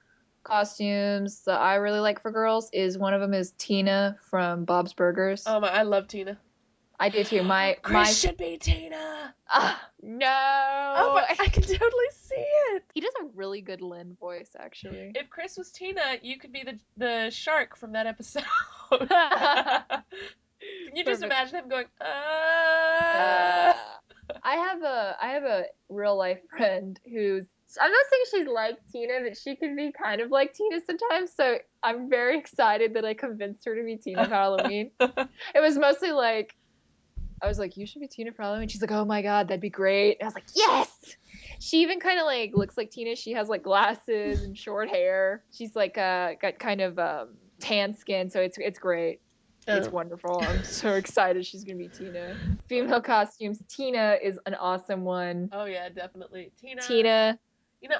costumes that I really like for girls. One of them is Tina from Bob's Burgers. I love Tina. I do too. Chris should be Tina. Oh, No. but I can totally see it. He does a really good Lynn voice, actually. If Chris was Tina, you could be the shark from that episode. Can you just Perfect. imagine him going, I have a real life friend who's I'm not saying she's like Tina, but she can be kind of like Tina sometimes. So I'm very excited that I convinced her to be Tina for Halloween. It was mostly like I was like, you should be Tina for Halloween. She's like, oh my God, that'd be great. And I was like, yes. She even kind of like looks like Tina. She has like glasses and short hair. She's like got kind of tan skin, so it's great. It's wonderful. I'm so excited she's gonna be Tina. Female costumes. Tina is an awesome one. Oh yeah, definitely. Tina.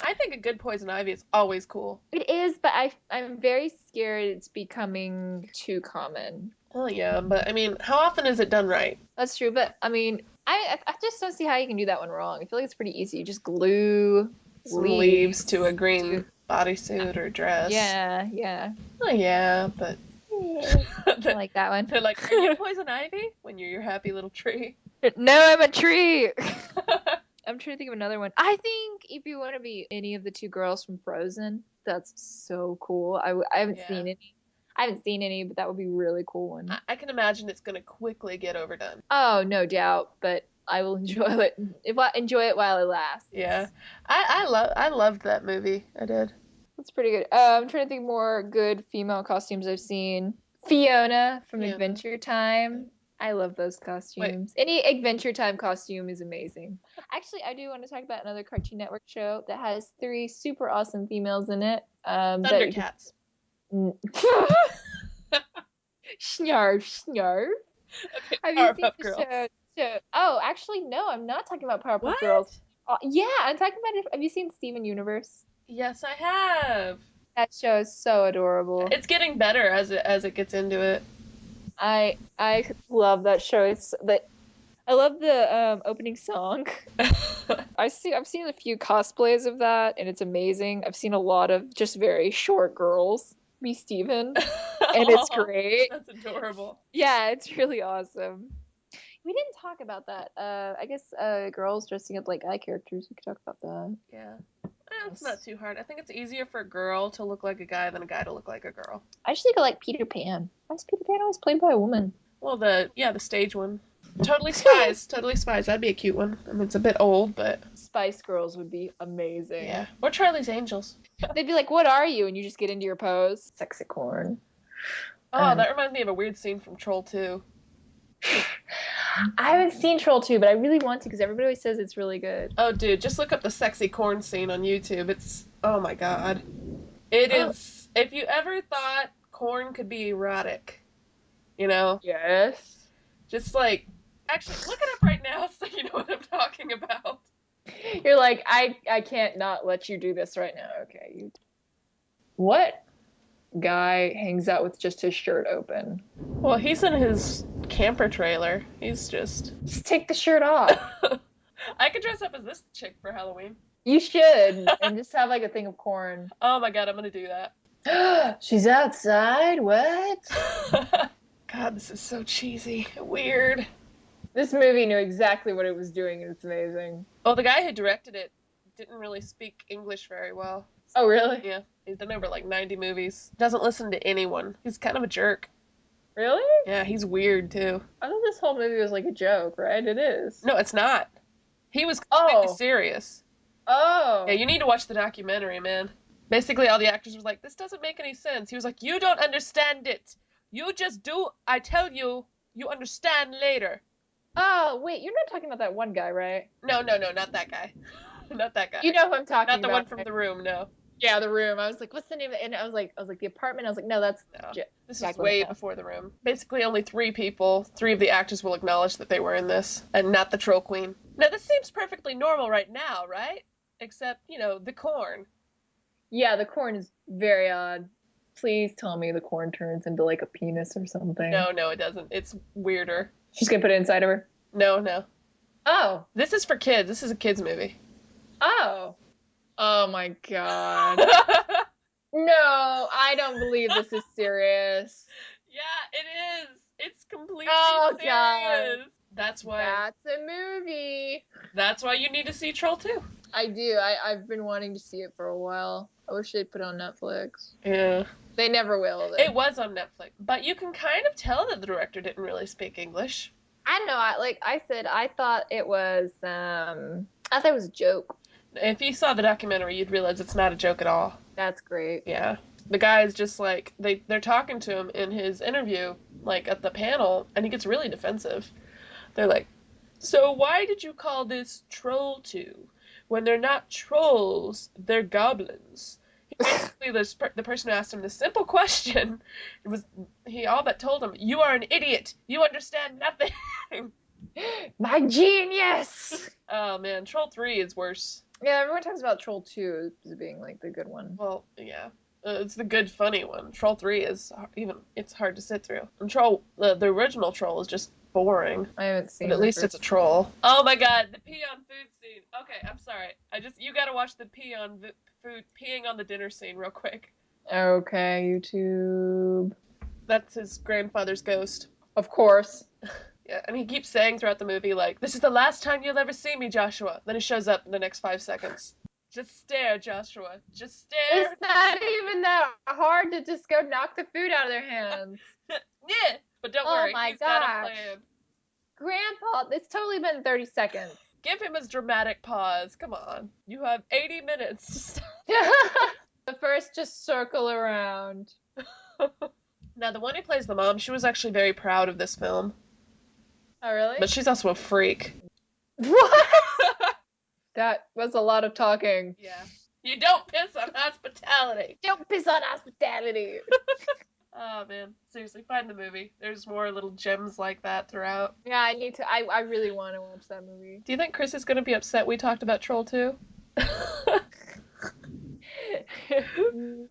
I think a good poison ivy is always cool. It is, but I'm very scared it's becoming too common. Oh yeah, but I mean, how often is it done right? That's true, but I mean, I just don't see how you can do that one wrong. I feel like it's pretty easy. You just glue Some leaves to a leaves green to bodysuit or dress. yeah. Oh yeah, but I like that one. they're like, are you poison ivy? When you're your happy little tree. No, I'm a tree. I'm trying to think of another one. I think if you want to be any of the two girls from Frozen, that's so cool. I haven't seen any. I haven't seen any, but that would be a really cool one. I can imagine it's gonna quickly get overdone. Oh, no doubt, but I will enjoy it. Enjoy it while it lasts. Yeah, I loved that movie. I did. That's pretty good. I'm trying to think more good female costumes I've seen. Fiona from Adventure Time. I love those costumes. Any Adventure Time costume is amazing. Actually, I do want to talk about another Cartoon Network show that has 3 super awesome females in it. Thundercats. Snarf, snarf. Okay, Have you seen Powerpuff the Girls. show? Oh, actually, no, I'm not talking about Powerpuff Girls. Yeah, I'm talking about it. Have you seen Steven Universe? Yes, I have. That show is so adorable. It's getting better as it gets into it. I love that show. I love the opening song. I've seen a few cosplays of that, and it's amazing. I've seen a lot of just very short girls be Steven, and it's great. That's adorable. Yeah, it's really awesome. We didn't talk about that. I guess girls dressing up like guy characters. We could talk about that. Yeah. It's not too hard. I think it's easier for a girl to look like a guy than a guy to look like a girl. I just think I like Peter Pan. Why is Peter Pan always played by a woman? Well, the stage one. Totally Spies. Totally Spies. That'd be a cute one. I mean, it's a bit old, but Spice Girls would be amazing. Yeah. Or Charlie's Angels. They'd be like, "What are you?" And you just get into your pose. Sexy corn. Oh, that reminds me of a weird scene from Troll 2. I haven't seen Troll 2, but I really want to because everybody always says it's really good. Oh, dude, just look up the sexy corn scene on YouTube. It's, oh my god. It is, if you ever thought corn could be erotic. You know? Yes. Just like, actually, look it up right now so you know what I'm talking about. You're like, I can't not let you do this right now. Okay, you. What guy hangs out with just his shirt open? Well, he's in his camper trailer. He's just. Just take the shirt off. I could dress up as this chick for Halloween. You should, and just have like a thing of corn. Oh my god, I'm gonna do that. She's outside? What? God, this is so cheesy. Weird. This movie knew exactly what it was doing, and it's amazing. Oh, the guy who directed it didn't really speak English very well. Oh, really? Yeah, he's done over like 90 movies. Doesn't listen to anyone. He's kind of a jerk. Really? Yeah, he's weird too. I thought this whole movie was like a joke, right? It is. No, it's not. He was completely Oh. serious. Yeah, Oh. you need to watch the documentary, man. Basically, all the actors were like, this doesn't make any sense. He was like, you don't understand it. You just do. I tell you, you understand later. Oh, wait, you're not talking about that one guy, right? No, no, no, not that guy. Not that guy. You know who I'm Not talking the about, one from right? The Room, no. Yeah, The Room. I was like, what's the name of it? And I was like, The Apartment. I was like, no, that's No. This is Jack Lemmon. way before The Room. Basically, only three of the actors will acknowledge that they were in this, and not the Troll Queen. Now, this seems perfectly normal right now, right? Except, the corn. Yeah, the corn is very odd. Please tell me the corn turns into like a penis or something. No, no, it doesn't. It's weirder. She's gonna put it inside of her. No, no. Oh. This is for kids. This is a kids movie. Oh. Oh my god. No, I don't believe this is serious. Yeah, it is. It's completely Oh god. serious. That's why. That's a movie. That's why you need to see Troll 2. I do. I've been wanting to see it for a while. I wish they'd put it on Netflix. Yeah. They never will. It was on Netflix, but you can kind of tell that the director didn't really speak English. I don't know. Like I said, I thought it was I thought it was a joke. If you saw the documentary, you'd realize it's not a joke at all. That's great. Yeah. The guy's just like they're talking to him in his interview, like at the panel, and he gets really defensive. They're like, "So why did you call this Troll 2 when they're not trolls, they're goblins?" Basically, the person who asked him the simple question, he all but told him, "You are an idiot. You understand nothing." My genius. Oh man, Troll 3 is worse. Yeah, everyone talks about Troll 2 as being like the good one. Well, yeah. It's the good, funny one. Troll 3 is it's hard to sit through. And the original Troll is just boring. I haven't seen But at least it's a troll. Oh my god, the pee on food scene. Okay, I'm sorry. You gotta watch the food, peeing on the dinner scene real quick. Okay, YouTube. That's his grandfather's ghost. Of course. Yeah, and he keeps saying throughout the movie, like, this is the last time you'll ever see me, Joshua. Then he shows up in the next 5 seconds. Just stare, Joshua. Just stare. It's not even that hard to just go knock the food out of their hands. Yeah, but don't Oh worry, my he's got a gosh. plan. Grandpa, it's totally been 30 seconds. Give him his dramatic pause. Come on. You have 80 minutes to stop. The first just circle around. Now, the one who plays the mom, she was actually very proud of this film. Oh, really? But she's also a freak. What? That was a lot of talking. Yeah. You don't piss on hospitality. Don't piss on hospitality. Oh, man. Seriously, find the movie. There's more little gems like that throughout. Yeah, I need to. I really want to watch that movie. Do you think Chris is going to be upset we talked about Troll 2?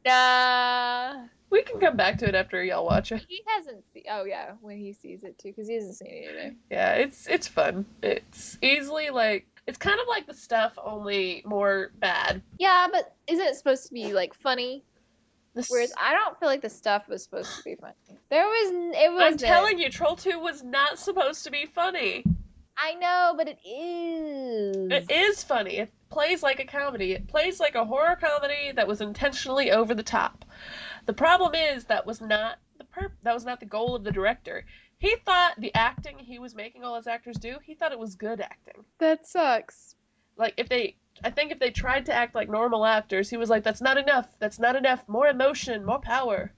Nah. We can come back to it after y'all watch it. He hasn't seen. Oh yeah, when he sees it too, because he hasn't seen it either. Yeah, it's fun. It's easily it's kind of like the stuff, only more bad. Yeah, but isn't it supposed to be like funny? This, Whereas I don't feel like the stuff was supposed to be funny. It was. I'm telling you, Troll 2 was not supposed to be funny. I know, but it is. It is funny. It plays like a comedy. It plays like a horror comedy that was intentionally over the top. The problem is that was not the goal of the director. He thought the acting he was making all his actors do, he thought it was good acting. That sucks. Like I think if they tried to act like normal actors, he was like, that's not enough. That's not enough. More emotion, more power.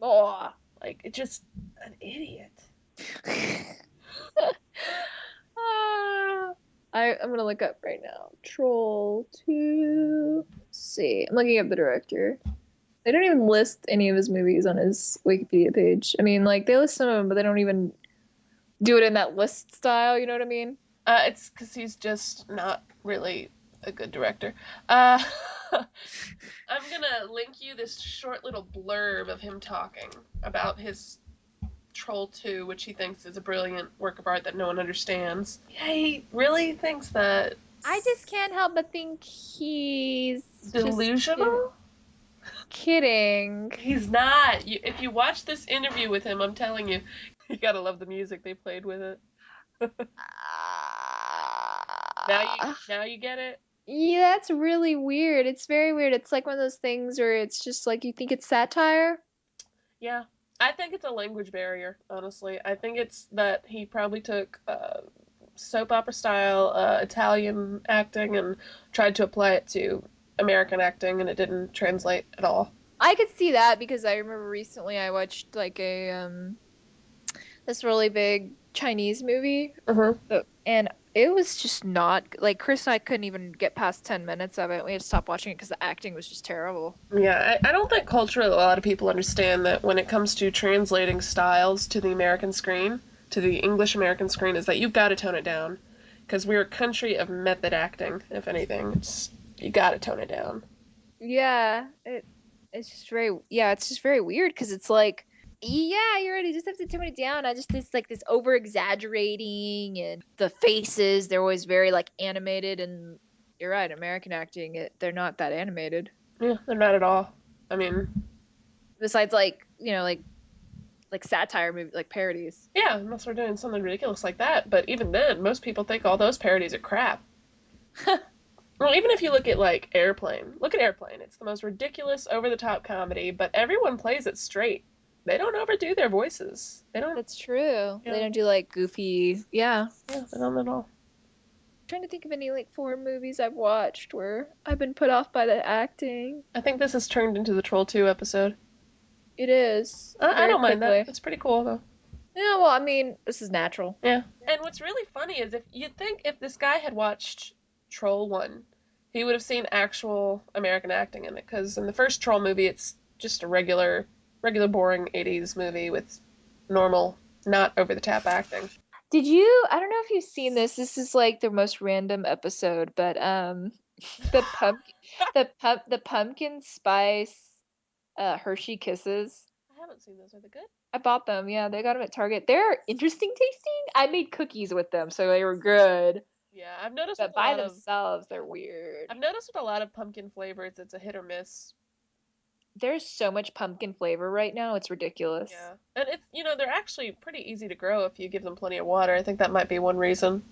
Oh. Like, it's just an idiot. I'm gonna look up right now. Troll 2. Let's see. I'm looking up the director. They don't even list any of his movies on his Wikipedia page. I mean, like they list some of them, but they don't even do it in that list style. You know what I mean? It's because he's just not really a good director. Uh, I'm gonna link you this short little blurb of him talking about his Troll 2, which he thinks is a brilliant work of art that no one understands. Yeah, he really thinks that. I just can't help but think he's just Delusional? kidding. He's not. If you watch this interview with him, I'm telling you, you gotta love the music they played with it. Now you Ah. now you get it. Yeah, that's really weird. It's very weird. It's like one of those things where it's just like you think it's satire. Yeah, I think it's a language barrier. Honestly, I think it's that he probably took soap opera style Italian acting and tried to apply it to American acting, and it didn't translate at all. I could see that because I remember recently I watched like a this really big Chinese movie, Uh-huh. and it was just not like Chris and I couldn't even get past 10 minutes of it. We had to stop watching it because the acting was just terrible. Yeah, I don't think culturally a lot of people understand that when it comes to translating styles to the American screen, to the English American screen, is that you've got to tone it down. Because we're a country of method acting, if anything. You got to tone it down. Yeah, it's just very yeah, it's just very weird because it's like yeah, you're right. You just have to tone it down. I just this like this over exaggerating and the faces, they're always very like animated and you're right, American acting, they're not that animated. Yeah, they're not at all. I mean, Besides like satire movie like parodies. yeah, unless we're doing something ridiculous like that. But even then, most people think all those parodies are crap. Well, even if you look at like Airplane, look at Airplane. It's the most ridiculous, over the top comedy, but everyone plays it straight. They don't overdo their voices. They don't. That's true. They Yeah, don't do like goofy. Yeah. yeah, they don't at all. Trying to think of any like foreign movies I've watched where I've been put off by the acting. I think this has turned into the Troll 2 episode. It is I very don't mind that. quickly. It's pretty cool though. Yeah, well, I mean, this is natural. Yeah. And what's really funny is if you'd think if this guy had watched Troll 1, he would have seen actual American acting in it. Because in the first Troll movie, it's just a regular boring 80s movie with normal, not over the top acting. Did you? I don't know if you've seen this. This is like the most random episode, but the pumpkin, the pumpkin spice Hershey Kisses. I haven't seen those. Are they good? I bought them. Yeah, they got them at Target. They're interesting tasting. I made cookies with them, so they were good. Yeah, I've noticed with But a by lot of themselves, they're weird. I've noticed with a lot of pumpkin flavors, it's a hit or miss. There's so much pumpkin flavor right now, it's ridiculous. Yeah, and it's they're actually pretty easy to grow if you give them plenty of water. I think that might be one reason.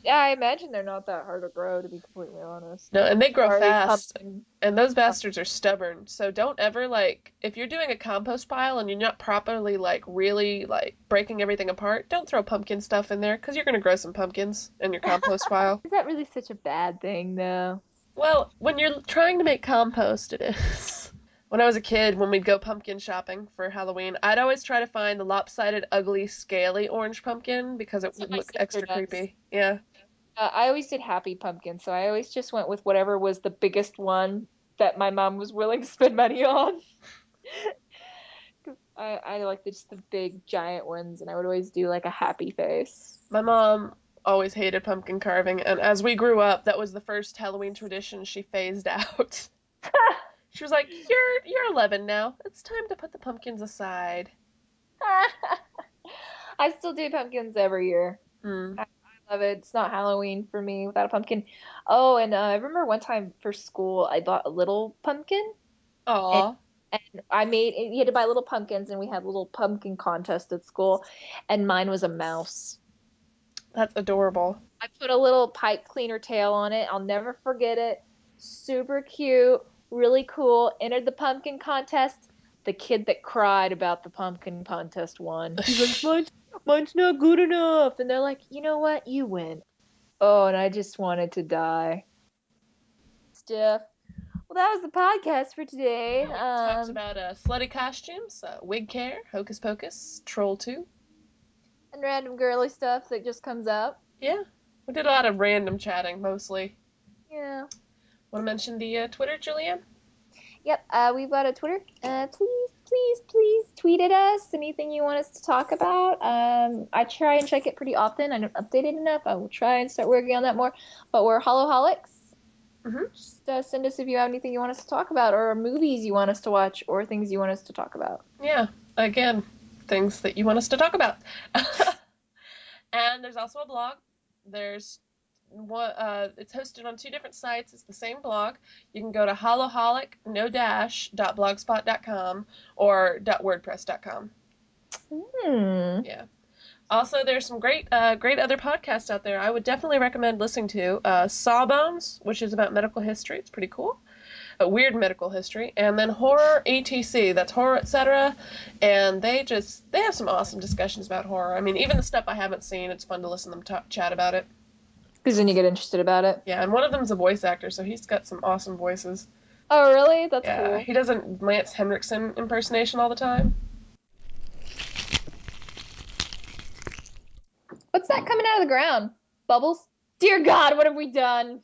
Yeah, I imagine they're not that hard to grow, to be completely honest. No, and they grow Sorry, fast, pumpkin. and those bastards are stubborn. So don't ever like if you're doing a compost pile and you're not properly like really like breaking everything apart, don't throw pumpkin stuff in there because you're gonna grow some pumpkins in your compost pile. Is that really such a bad thing, though? Well, when you're trying to make compost, it is. When I was a kid, when we'd go pumpkin shopping for Halloween, I'd always try to find the lopsided, ugly, scaly orange pumpkin because it That's what would my look sister extra does. creepy. Yeah. I always did happy pumpkin, so I always just went with whatever was the biggest one that my mom was willing to spend money on. 'Cause I like just the big giant ones, and I would always do like a happy face. My mom always hated pumpkin carving, and as we grew up, that was the first Halloween tradition she phased out. She was like, "You're 11 now. It's time to put the pumpkins aside." I still do pumpkins every year. Hmm. I love it. It's not Halloween for me without a pumpkin. Oh, and I remember one time for school, I bought a little pumpkin, and Aw, I made you had to buy little pumpkins, and we had a little pumpkin contest at school, and mine was a mouse. that's adorable. I put a little pipe cleaner tail on it. I'll never forget it. Super cute, really cool. Entered the pumpkin contest. The kid that cried about the pumpkin contest won. He's like, mine's not good enough. And they're like, you know what? You win. Oh, and I just wanted to die. Stiff. Well, that was the podcast for today. Yeah, we talked about slutty costumes, wig care, Hocus Pocus, Troll 2. And random girly stuff that just comes up. Yeah, we did a lot of random chatting mostly. Yeah. Want to mention the Twitter, Julianne? Yep. We've got a Twitter. Please tweet at us anything you want us to talk about. I try and check it pretty often. I don't update it enough. I will try and start working on that more. But we're Hallow-Holics. Just send us if you have anything you want us to talk about, or movies you want us to watch, or things you want us to talk about. Yeah. Again, things that you want us to talk about. And there's also a blog. There's what it's hosted on 2 different sites. It's the same blog. You can go to Hallow-Holic, no dash, .blogspot.com or .wordpress.com. Yeah. Also, there's some great other podcasts out there. I would definitely recommend listening to Sawbones, which is about medical history. It's pretty cool. Weird medical history, and then Horror etc. That's Horror etc. And they have some awesome discussions about horror. I mean, even the stuff I haven't seen, it's fun to listen to them chat about it. Because then you get interested about it. Yeah, and one of them's a voice actor, so he's got some awesome voices. Oh, really? That's Yeah, cool. he does a Lance Henriksen impersonation all the time. What's that coming out of the ground? Bubbles? Dear God, what have we done?